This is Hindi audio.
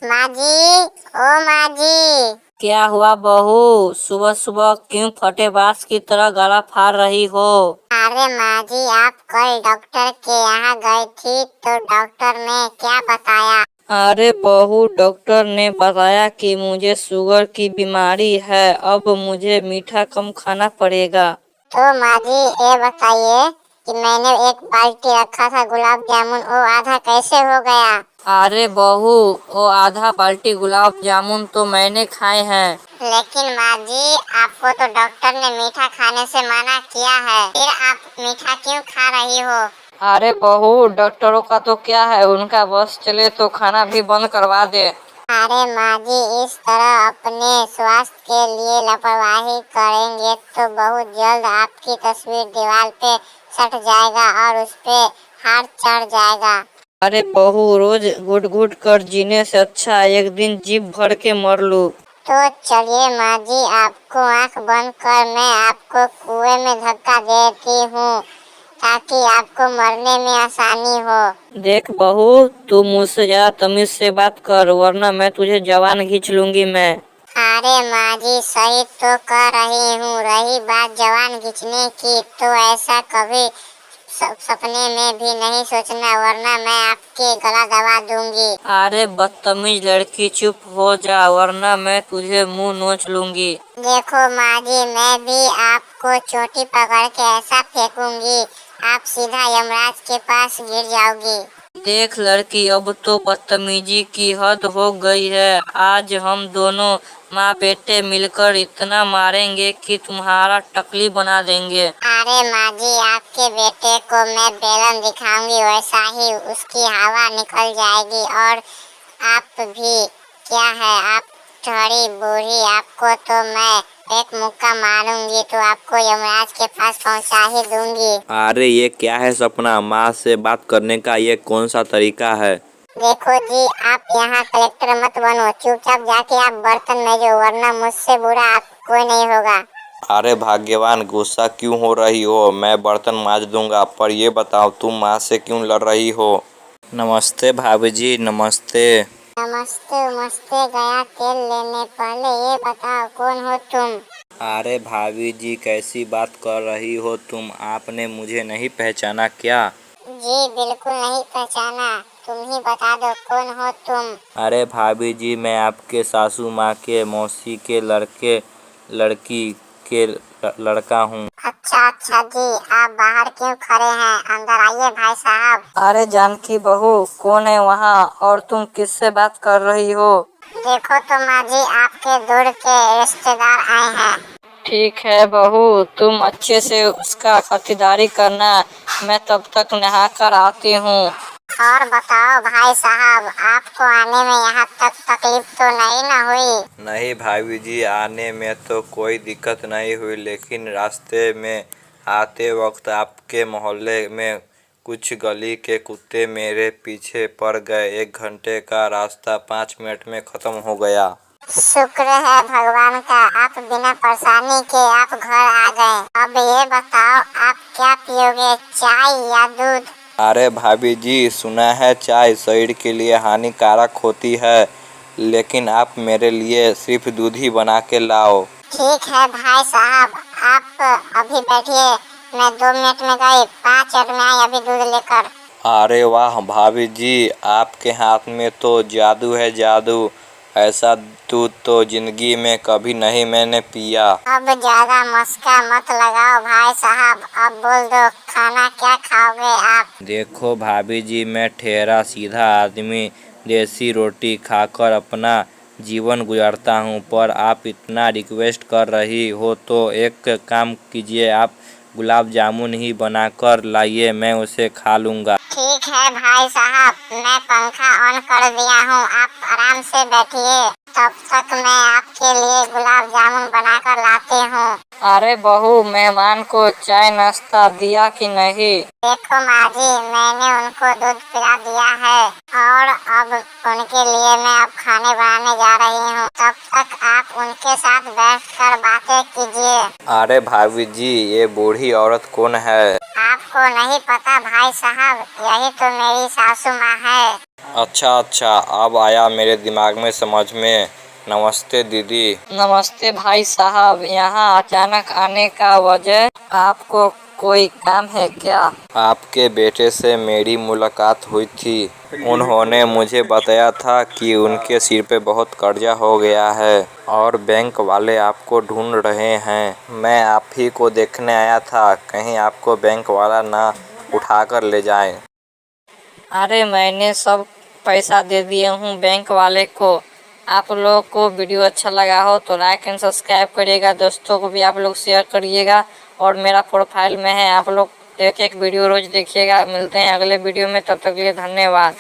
माँ जी, ओ माँ जी। क्या हुआ बहू? सुबह सुबह क्यों फटेबाज की तरह गला फाड़ रही हो? अरे माँ जी, आप कल डॉक्टर के यहाँ गई थी तो डॉक्टर ने क्या बताया? अरे बहू, डॉक्टर ने बताया कि मुझे शुगर की बीमारी है, अब मुझे मीठा कम खाना पड़ेगा। तो माँ जी, ये बताइए कि मैंने एक बाल्टी रखा था गुलाब जामुन, वो आधा कैसे हो गया? अरे बहू, वो आधा बाल्टी गुलाब जामुन तो मैंने खाए हैं। लेकिन माँ जी, आपको तो डॉक्टर ने मीठा खाने से मना किया है, फिर आप मीठा क्यों खा रही हो? अरे बहू, डॉक्टरों का तो क्या है, उनका बस चले तो खाना भी बंद करवा दे। अरे माँ जी, इस तरह अपने स्वास्थ्य के लिए लापरवाही करेंगे तो बहुत जल्द आपकी तस्वीर दीवार पे सट जाएगा और उस पे हाथ चढ़ जाएगा। अरे बहू, रोज घुट घुट कर जीने से अच्छा एक दिन जी भर के मर लूं। तो चलिए माँ जी, आपको आंख बंद कर मैं आपको कुएं में धक्का देती हूँ ताकि आपको मरने में आसानी हो। देख बहू, तू मुझसे ज्यादा तमीज से बात कर, वरना मैं तुझे जवान खींच लूंगी मैं। अरे माँ जी, सही तो कर रही हूँ। रही बात जवान खींचने की, तो ऐसा कभी सपने में भी नहीं सोचना, वरना मैं आपके गला दबा दूंगी। अरे बदतमीज लड़की, चुप हो जा, वरना मैं तुझे मुंह नोच लूंगी। देखो माँ जी, मैं भी आपको चोटी पकड़ के ऐसा फेंकूंगी, आप सीधा यमराज के पास गिर जाओगी। देख लड़की, अब तो बदतमीजी की हद हो गई है। आज हम दोनों माँ बेटे मिलकर इतना मारेंगे कि तुम्हारा टकली बना देंगे। अरे माँ जी, आपके बेटे को मैं बेलन दिखाऊंगी, वैसा ही उसकी हवा निकल जाएगी और आप भी। क्या है आप थोड़ी बूढ़ी, आपको तो मैं एक मुक्का मारूंगी तो आपको यमराज के पास पहुंचा ही दूंगी। अरे ये क्या है सपना, माँ से बात करने का ये कौन सा तरीका है? देखो जी, आप यहाँ कलेक्टर मत बनो, चुपचाप जाके आप बर्तन मेजो, वरना मुझसे बुरा आप कोई नहीं होगा। अरे भाग्यवान, गुस्सा क्यों हो रही हो? मैं बर्तन मांज दूंगा, पर ये बताओ तुम माँ से क्यों लड़ रही हो? नमस्ते भाभी जी, नमस्ते। नमस्ते नमस्ते, गया तेल लेने, पहले ये बताओ कौन हो तुम? अरे भाभी जी, कैसी बात कर रही हो तुम? आपने मुझे नहीं पहचाना क्या? जी बिल्कुल नहीं पहचाना, तुम ही बता दो कौन हो तुम? अरे भाभी जी, मैं आपके सासू माँ के मौसी के लड़की के लड़का हूँ। अच्छा जी, आप बाहर क्यों खड़े हैं, अंदर आइए भाई साहब। अरे जानकी बहू, कौन है वहाँ और तुम किससे बात कर रही हो? देखो तो माँ जी, आपके दूर के रिश्तेदार आए हैं। ठीक है बहू, तुम अच्छे से उसका खातिरदारी करना, मैं तब तक नहा कर आती हूँ। और बताओ भाई साहब, आपको आने में यहाँ तक तकलीफ तो नहीं ना हुई? नहीं भाभी जी, आने में तो कोई दिक्कत नहीं हुई, लेकिन रास्ते में आते वक्त आपके मोहल्ले में कुछ गली के कुत्ते मेरे पीछे पड़ गए। 1 घंटे का रास्ता 5 मिनट में खत्म हो गया। शुक्र है भगवान का, आप बिना परेशानी के आप घर आ गए। अब ये बताओ, आप क्या पियोगे, चाय या दूध? अरे भाभी जी, सुना है चाय शरीर के लिए हानिकारक होती है, लेकिन आप मेरे लिए सिर्फ दूध ही बना के लाओ। ठीक है भाई साहब, आप अभी बैठिए, मैं 2 मिनट में गई, 5 मिनट में आई अभी दूध लेकर। अरे वाह भाभी जी, आपके हाथ में तो जादू है जादू। ऐसा दूध तो जिंदगी में कभी नहीं मैंने पिया। अब ज्यादा मस्का मत लगाओ भाई साहब, अब बोल दो खाना क्या खाओगे आप? देखो भाभी जी, मैं ठहरा सीधा आदमी देसी रोटी खाकर अपना जीवन गुजारता हूँ, पर आप इतना रिक्वेस्ट कर रही हो तो एक काम कीजिए, आप गुलाब जामुन ही बनाकर लाइए, मैं उसे खा लूँगा। ठीक है भाई साहब, मैं पंखा ऑन कर दिया हूँ, आप आराम से बैठिए, तब तक मैं आपके लिए गुलाब जामुन बनाकर लाती हूँ। अरे बहू, मेहमान को चाय नाश्ता दिया कि नहीं? देखो माँ जी, मैंने उनको दूध पिला दिया है और अब उनके लिए मैं अब खाने बनाने जा रही हूँ, तब तक आप उनके साथ बैठकर बातें कीजिए। अरे भाभी जी, ये बूढ़ी औरत कौन है? आपको नहीं पता भाई साहब, यही तो मेरी सासू माँ है। अच्छा अच्छा, अब आया मेरे दिमाग में समझ में। नमस्ते दीदी। नमस्ते भाई साहब, यहाँ अचानक आने का वजह? आपको कोई काम है क्या? आपके बेटे से मेरी मुलाकात हुई थी। उन्होंने मुझे बताया था कि उनके सिर पे बहुत कर्जा हो गया है और बैंक वाले आपको ढूंढ रहे हैं। मैं आप ही को देखने आया था, कहीं आपको बैंक वाला ना उठा कर ले जाए। अरे मैंने सब पैसा दे दिए हूँ बैंक वाले को। आप लोगों को वीडियो अच्छा लगा हो तो लाइक एंड सब्सक्राइब करिएगा, दोस्तों को भी आप लोग शेयर करिएगा और मेरा प्रोफाइल में है, आप लोग एक एक वीडियो रोज देखिएगा। मिलते हैं अगले वीडियो में, तब तक के लिए धन्यवाद।